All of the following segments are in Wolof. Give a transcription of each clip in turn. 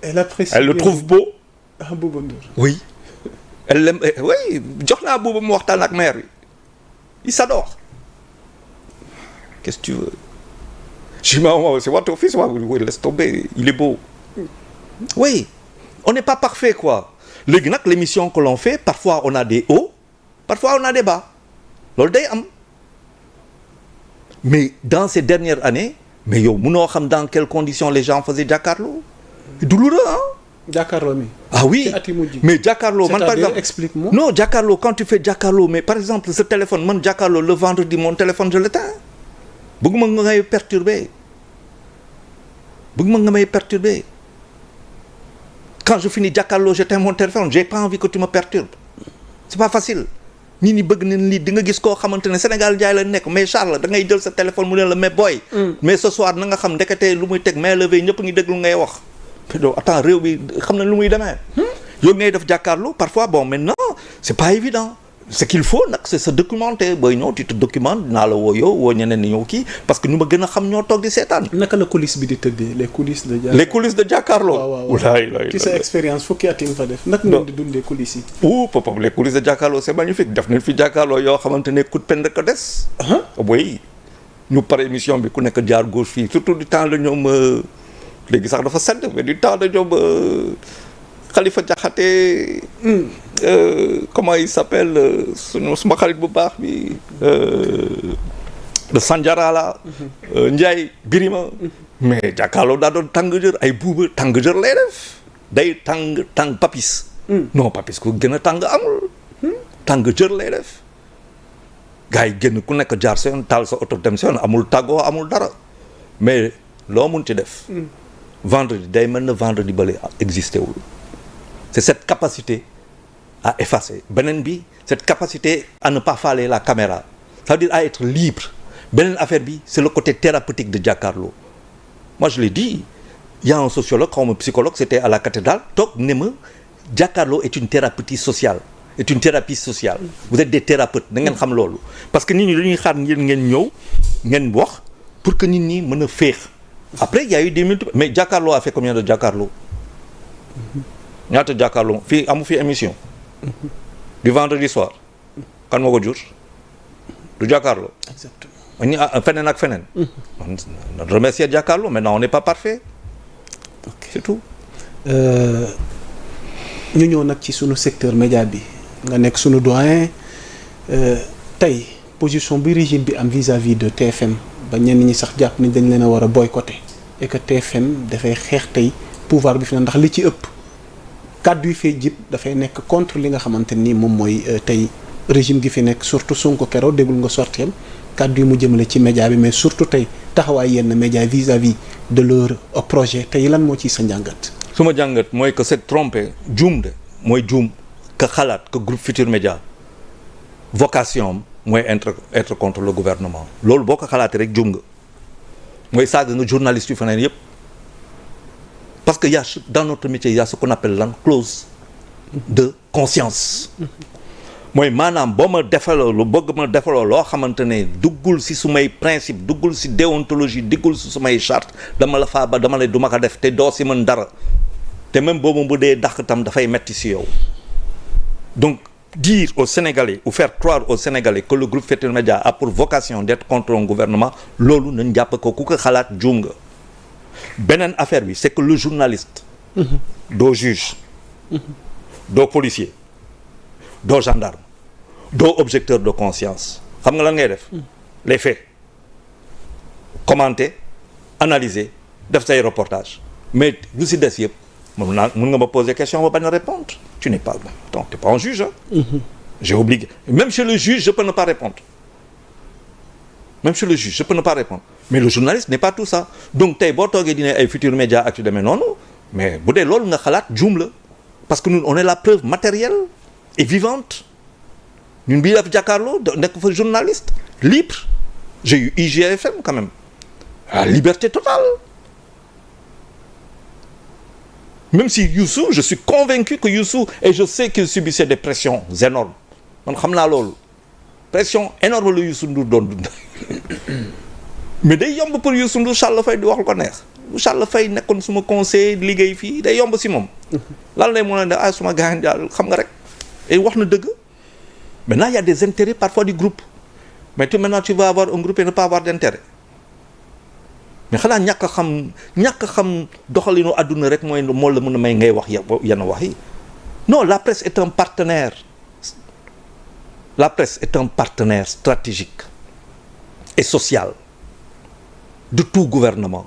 Elle le trouve beau. Ah, Bouba Ndour. Oui. Elle l'aime. Oui, jox naa Bouba mu waxtaan ak mère bi. Il s'adore. Qu'est-ce que tu veux? Je dis, maman, c'est votre fils. Oui, laisse tomber. Il est beau. Oui. On n'est pas parfait, quoi. Léegi nag l'émission que l'on fait, parfois on a des hauts, parfois on a des bas. Loolu day am. Mais dans ces dernières années, mais yow munoo xam dans quelles conditions les gens faisaient jàkkaarloo. Douloureux, hein? Jàkkaarloo mi. Ah oui, mais jàkkaarloo man par exemple. Explique-moi. Non, jàkkaarloo quand tu fais jàkkaarloo mais par exemple ce téléphone man jàkkaarloo le vendredi mon téléphone je l'éteins. Bëgguma nga may perturber. Bëgguma nga may perturber. Quand je finis jàkkaarloo j'éteins mon téléphone, j'ai pas envie que tu me perturbes. C'est pas facile. nit ñi bëgg nañ lii di nga gis koo xamante ne Sénégal jaay la nekk mais Charles da ngay jël sa téléphone mu ne la mais boy. mais ce soir na nga xam ndekete lu muy teg main levée ñëpp ngi déglu ngay wax. donc attends réew bi xam na lu muy demee. yow ngay def jàkkaarloo parfois bon maintenant c'est pas évident. ce qu'il faut nag c'est se documenter booy ñëw tu te documentes dinaa la woo yow woo ñeneen ñi ñëw kii parce que ñu ma gën a xam ñoo toog di seetaan. naka la coulisse bi di tëddee les coulisses de. les coulisses de jàkkaarloo. waaw ci sa expérience fukki at yi nga fa def. naka ngeen di dundee coulisses yi. papa les coulisses de jàkkaarloo c'est magnifique def nañ fi jàkkaarloo yoo xamante ne coup de peine rek a des. oui ñu pare émission bi ku nekk jaar gauche fii surtout du temps la ñoom léegi sax dafa sedd mais du temps la ñoom. Khalifa Diakhaté comment il s'appelle suma xarit bu baax bi de Sandiara la Ndiaye Birima mais jàkkaarloo daa doon tàng jër ay buuba tàng jër lay def day tàng papis non papis ku gën a tàng amul tàng jër lay def gars yi génn ku nekk jaar seen taal sa oto dem seen amul tàggoo amul dara mais loo mun ci def vendredi day mel na vendredi bale existé wul. C'est cette capacité à effacer. Beneen bi, cette capacité à ne pas faller la caméra. Ça veut dire à être libre. Beneen affaire bi, c'est le côté thérapeutique de jàkkaarloo. Moi, je l'ai dit, il y a un sociologue, un psychologue, c'était à la cathédrale, toog ne ma jàkkaarloo est une thérapie sociale. Est une thérapie sociale. Vous êtes des thérapeutes, da ngeen xam loolu. Parce que nit ñi dañuy xaar ngeen ñëw, ngeen wax pour que nit ñi mën a féex. Après, il y a eu des multiples. Mais jàkkaarloo a fait combien de jàkkaarloo? ñaata jàkkaarloo fii amu fi émission du vendredi soir kan moo ko jur du jàkkaarloo exactement feneen ak feneen on remercie jàkkaarloo maintenant on n'est pas parfait c'est tout ñu ñëw nag ci sunu secteur média bi nga nekk sunu doyen tey position bi régime bi am vis-à-vis de TFM ba ñenn ñi sax jàpp ni dañ leen a war a boycotter et que TFM dafay xeex tey pouvoir bi fi na ndax li ci ëpp kàddu yi fee jib dafay nekk contre li nga xamante ni moom mooy tey régime gi fi nekk surtout Sonko keroog déggul nga sorteem kàddu yi mu jëmale ci média bi mais surtout tey taxawaay yenn média vis-à-vis de leur projet tey lan moo ciy sa njàngat. su ma jàngat mooy que c'est trompé juum de mooy juum que xalaat que groupe Futurs Médias vocation am mooy être contre le gouvernement loolu boo ko xalaatee rek juum nga mooy saaga nga journaliste yu fa neen yëpp. Parce que dans notre métier il y a ce qu'on appelle la clause de conscience mooy maanaam boo ma defaloo lu bëgg ma defaloo loo xamante ne duggul ci sumay principe duggul ci déontologie duggul ci sumay charte dama la faa ba dama ne du ma ko def te doo ci mën dara te même boobu bu dee dàq tam dafay metti ci yow donc dire aux Sénégalais ou faire croire aux Sénégalais que le groupe Futurs Médias a pour vocation d'être contre un gouvernement loolu nañ jàpp ko ku ko xalaat juum nga beneen affaire bi c'est que le journaliste doo juge doo policier doo gendarme doo objecteur de conscience xam nga lan ngay def les faits commenter analyser def say reportage mais lu si des yëpp mën nga ma poser question ba bañ a répondre tu n'es pas attends t'es pas un juge hein j'ai obligé même chez le juge je peux ne pas répondre même chez le juge je peux ne pas répondre mais le journaliste n'est pas tout ça donc tey boo toogee dina ay Futurs Médias ak yu demee noonu mais bu dee loolu nga xalaat juum la parce que ñun on est la preuve matérielle et vivante ñun bii daf jàkkaarloo nekk fa journaliste libre j'ai eu IGFM quand même la liberté totale même si Youssou je suis convaincu que Youssou et je sais qu'il subissait des pressions énormes man xam naa loolu pression énorme la Youssou Ndour doon dund mais day yomb pour Youssou Ndour Charles Faye di wax lu ko neex Charles Faye nekkoon suma conseiller liggéey fii day yomb si moom. lan lay mën a ne suma gars yi xam nga rek. et wax na dëgg. maintenant il y a des intérêts parfois du groupe mais maintenant tu vas avoir un groupe et ne pas avoir d'intérêt mais xanaa ñàkk a xam doxalinu àdduna rek moo la mën a may ngay wax yenn wax yi. non, la presse est un partenaire. La presse est un partenaire stratégique et social de tout gouvernement.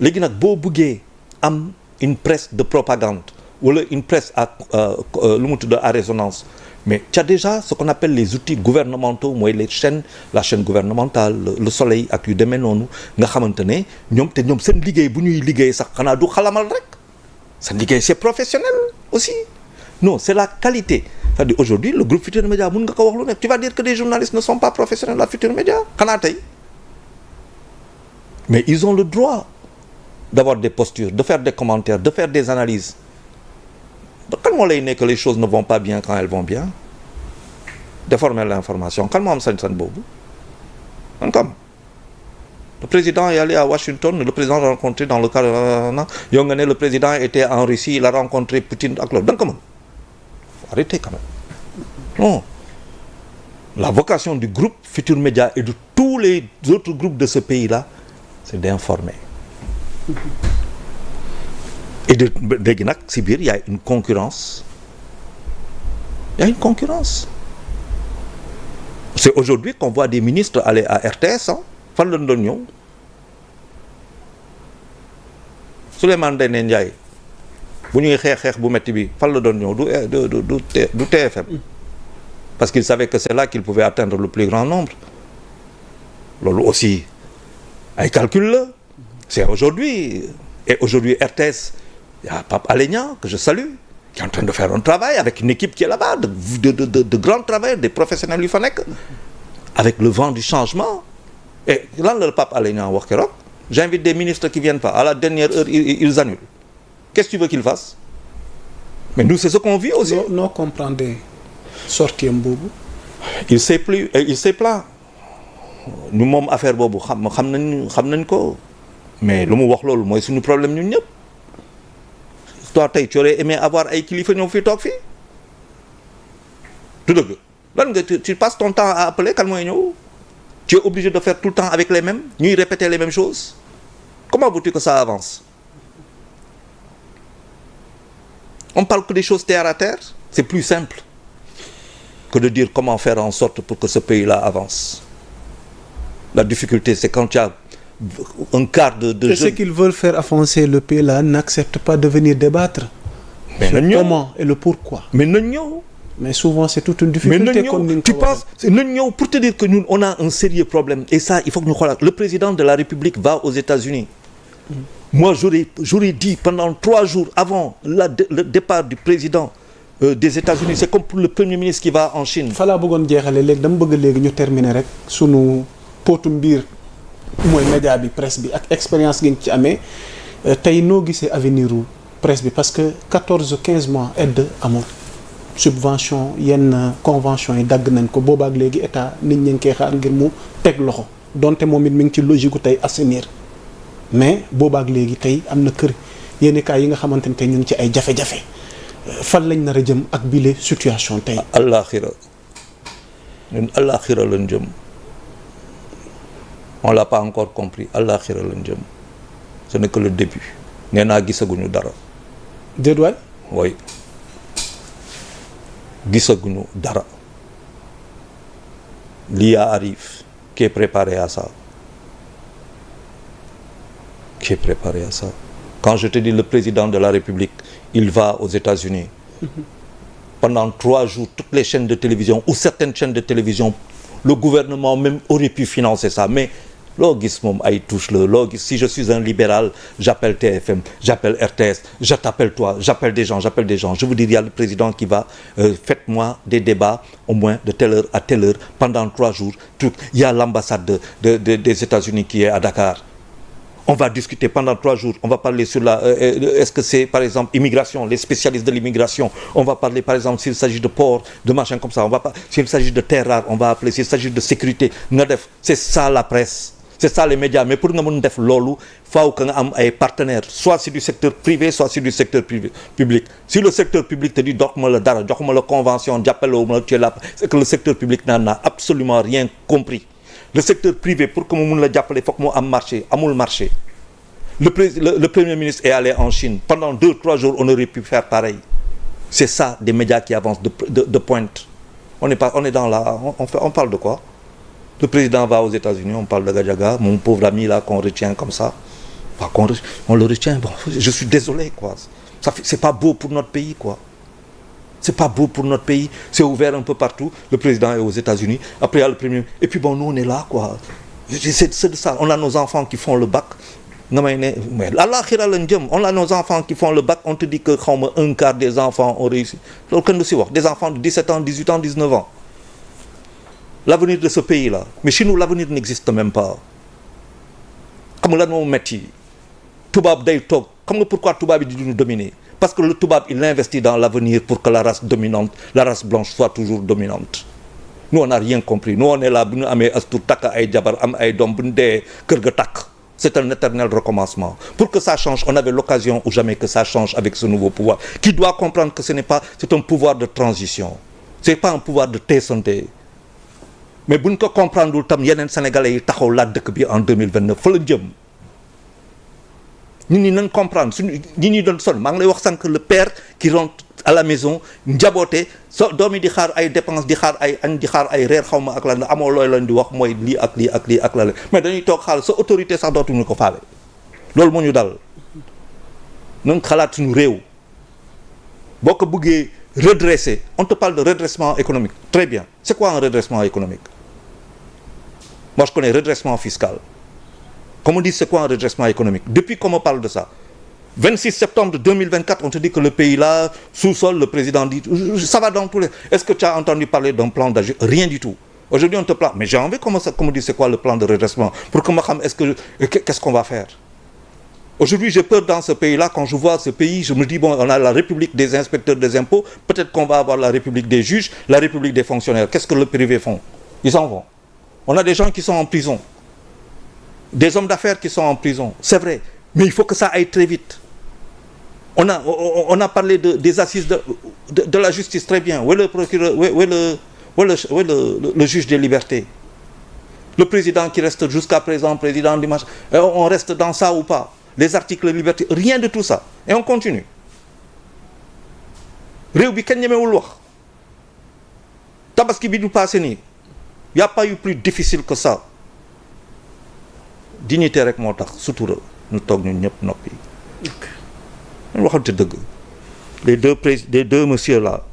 léegi nag boo buggee am une presse de propagande wala une presse lu mu tudd à résonance mais tu as déjà ce qu'on appelle les outils gouvernementaux mooy les chaînes, la chaîne gouvernementale, le Soleil ak yu demee noonu nga xamante ne ñoom seen liggéey bu ñuy liggéey sax xanaa du xalamal rek seen liggéey c'est professionnel aussi. Non, c'est la qualité. C'est-à-dire aujourd'hui le groupe Futurs Médias mun nga ko wax lu nekk tu vas dire que les journalistes ne sont pas professionnels à Futurs Médias xanaa tey mais ils ont le droit d'avoir des postures, de faire des commentaires, de faire des analyses. Quand on l'a que les choses ne vont pas bien quand elles vont bien, déformer l'information. Quand on a bobu, comme le président est allé à Washington, le président a rencontré dans le cadre le président était en Russie, il a rencontré Poutine. Donc comment? Arrêtez quand même. Non. La vocation du groupe Futurs Médias et de tous les autres groupes de ce pays-là, c'est d'informer. Et de nag si biir il y a une concurrence. Il y a une concurrence. C'est aujourd'hui qu'on voit des ministres aller à RTS fan la doon ñëw Souleymane Ndéné Ndiaye bu ñuy xeex bu metti bi fan la doon ñëw du TFM parce qu'il savait que c'est là qu'il pouvait atteindre le plus grand nombre. Loolu aussi ay calcul la. C'est aujourd'hui, et aujourd'hui RTS, il y a Pape Alé Niang, que je salue, qui est en train de faire un travail avec une équipe qui est là-bas, de grand travail, des professionnels UFANEC, avec le vent du changement. Et là, le Pape Alé Niang, j'invite des ministres qui ne viennent pas. À la dernière heure, ils annulent. Qu'est-ce que tu veux qu'ils fassent? Mais nous, c'est ce qu'on vit aussi. Non, comprendez. Sorti un bobo. Il sait plus, il sait pas. Nous, mon affaire bobo, xam nañ ko. Mais lu mu wax loolu mooy suñu problème ñun ñëpp toi tey tu aurais aimé avoir ay kilifa ñëw fii toog fii du dëgg lan nga tu passes ton temps à appeler kan mooy ñëw tu es obligé de faire tout le temps avec les mêmes ñuy répéter les mêmes choses comment veux-tu que ça avance? On parle que des choses terre à terre. C'est plus simple que de dire comment faire en sorte pour que ce pays-là avance. La difficulté c'est quand tu as un quart de jeunes. Ceux qui veulent faire avancer le pays là n'acceptent pas de venir débattre. Mais comment et le pourquoi. Mais souvent c'est toute une difficulté. Tu penses pour te dire que nous on a un sérieux problème et ça il faut que nous croyons. Le président de la République va aux États-Unis. Moi j'aurais dit pendant 3 jours avant le départ du président des États-Unis, c'est comme pour le premier ministre qui va en Chine. Fala bëggoon jeexale léegi dama bëgg léegi ñu terminer rek sunu potum biir mooy média bi presse bi ak expérience gi nga ci amee tey noo gisee avenir u presse bi parce que 14-15 mois aide amul subvention yenn convention yi dagg nañ ko boobaak léegi état nit ñi ngi koy xaar ngir mu teg loxo donte moom it mi ngi ci logique gu tey assainir mais boobaak léegi tey am na kër yenn kaay yi nga xamante ne tey ñu ngi ci ay jafe-jafe fan lañ nar a jëm ak bile situation tey. Àllaaxira ñun àllaaxira lañ jëm. On l'a pas encore compris àllaaxira lañ jëm ce n'est que le début nee naa gisaguñu dara. déet waay. oui gisaguñu dara l'IA arrive qui est préparé à ça quand je te dis le président de la République il va aux États-Unis pendant 3 jours toutes les chaînes de télévision ou certaines chaînes de télévision le gouvernement même aurait pu financer ça mais loo gis moom ay touche la loo gis si je suis un libéral j'appelle TFM j'appelle RTS je t'appelle toi j'appelle des gens je veux dire il y a le président qui va faites-moi des débats au moins de telle heure à telle heure pendant 3 jours tout il y a l'ambassade des États-Unis qui est à Dakar on va discuter pendant 3 jours on va parler sur la est-ce que c'est par exemple immigration les spécialistes de l'immigration on va parler par exemple s'il s'agit de port de machin comme ça on va pas s'il s'agit de terres rares on va appeler s'il s'agit de sécurité nga def c'est ça la presse c'est ça les médias mais pour nga mën def loolu faaw que nga am ay partenaires soit c'est du secteur privé soit c'est du secteur public si le secteur public te dit doxuma la dara joxuma la convention jàppalewu ma la tu es là c'est que le secteur public n'a absolument rien compris le secteur privé pour que mu mun la jàppale foog mu am marché amul marché le premier ministre est allé en Chine pendant 2-3 jours on aurait pu faire pareil c'est ça des médias qui avancent de pointe on est dans la on parle de quoi le président va aux États-Unis on parle de Gadiaga mon pauvre ami là qu'on retient comme ça on le retient bon je suis désolé quoi c'est pas beau pour notre pays quoi c'est pas beau pour notre pays c'est ouvert un peu partout le président est aux États-Unis après il y a le premier et puis bon nous on est là quoi c'est de ça on a nos enfants qui font le bac nga may ne mais àllaaxira lañ jëm on a nos enfants qui font le bac on te dit que xaw ma un quart des enfants ont réussi loolu kenn du si wax des enfants de 17 ans 18 ans 19 ans l'avenir de ce pays là mais chez nous l'avenir n'existe même pas xam nga lan moo metti tubaab day toog xam nga pourquoi tubaab yi di ñu dominer parce que le tubaab il investit dans l'avenir pour que la race dominante la race blanche soit toujours dominante nous on n'a rien compris nous on est là bu ñu amee as tuut takk ay jabar am ay doom bu ñu dee kër ga takk c'est un éternel recommencement pour que ça change on avait l'occasion ou jamais que ça change avec ce nouveau pouvoir qui doit comprendre que c'est un pouvoir de transition c'est pas un pouvoir de teesante mais buñ ko comprendre wul tam yeneen sénégalais yi taxaw laa dëkk bi en 2029 fa la jëm nit ñi nañ comprendre suñu ñi ñuy doon sonn maa ngi lay wax sànq le père qui rentre à la maison njaboote so doom yi di xaar ay dépenses di xaar ay añ di xaar ay reer xaw ma ak lan amoo looy lañ di wax mooy lii ak lii ak lii ak la mais dañuy toog xaal sa autorité sax dootuñu ko faale loolu moo ñu dal nañ xalaat suñu réew boo ko bëggee redresser on te parle de redressement économique très bien c'est quoi un redressement économique moi je connais redressement fiscal comme on dit c'est quoi un redressement économique depuis qu'on me parle de ça 26 septembre 2024 on te dit que le pays là sous-sol le président dit ça va dans tous les est-ce que tu as entendu parler d'un plan d'agir rien du tout aujourd'hui on te parle mais j'ai envie comme on dit c'est quoi le plan de redressement pour que ma xam qu'est-ce qu'on va faire aujourd'hui j'ai peur dans ce pays là quand je vois ce pays je me dis bon on a la république des inspecteurs des impôts peut-être qu'on va avoir la république des juges la république des fonctionnaires qu'est-ce que le privé font ils s'en vont on a des gens qui sont en prison des hommes d'affaires qui sont en prison c'est vrai mais il faut que ça aille très vite on a parlé des assises de la justice très bien où est le procureur où est le juge des libertés le président qui reste jusqu'à présent président du match on reste dans ça ou pas les articles de liberté rien de tout ça et on continue réew bi kenn ñemewul wax tabaski bi du passé nii y a pas eu plus difficile que ça dignité rek moo tax sutura ñu toog ñun ñëpp noppi ñu waxante dëgg les deux messieurs là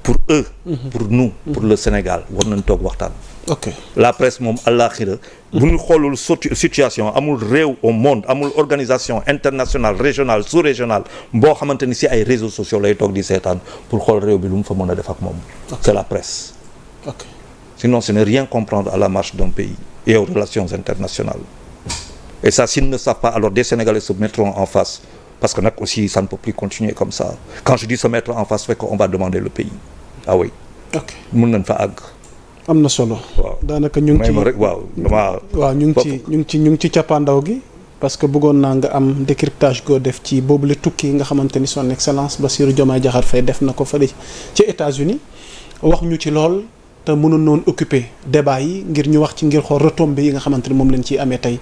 pour eux pour nous pour le Sénégal war nañ toog waxtaan la presse moom àllaaxira bu ñu xoolul situation amul réew au monde amul organisation internationale régionale sous-régionale boo xamante ni si ay réseaux sociaux lay toog di seetaan pour xool réew bi lu mu fa mën a def ak moom c'est la presse sinon ce n'est rien comprendre à la marche d'un pays et aux relations internationales et ça s'ils ne savent pas alors des Sénégalais se mettront en face parce que nag aussi ça ne peut plus continuer comme ça quand je dis se mettre en face c'est qu'on va demander le pays ah oui mën nañ fa àgg am na solo waaw daanaka ñu ngi ci rek waaw ñu ngi ci cappaandaw gi parce que bëggoon naa nga am décryptage goo def ci boobu la tukki nga xamante ni son excellence Bassirou Diomaye Diakhar Faye def na ko fële ci États-Unis wax ñu ci lool te mënoon noonu occuper débat yi ngir ñu wax ci ngir xool retombées yi nga xamante ni moom lañ ciy amee tey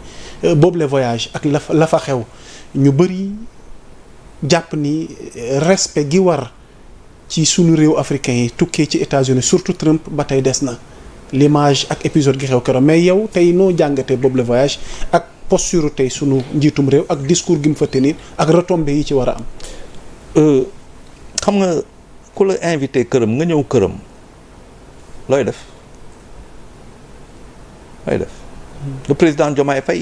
boobu le voyage ak la fa xew ñu bëri jàpp ni respect gi war ci sunu réew africain yi tukkee ci États-Unis surtout Trump ba tey des na l'image ak épisode gi xew keroog mais yow tey noo jàngatee boobu le voyage ak posture tey sunu njiitum réew ak discours gi mu fa tenir ak retombées yi ci war a am. xam nga ku la invité këram nga ñëw këram looy def le président Diomaye Faye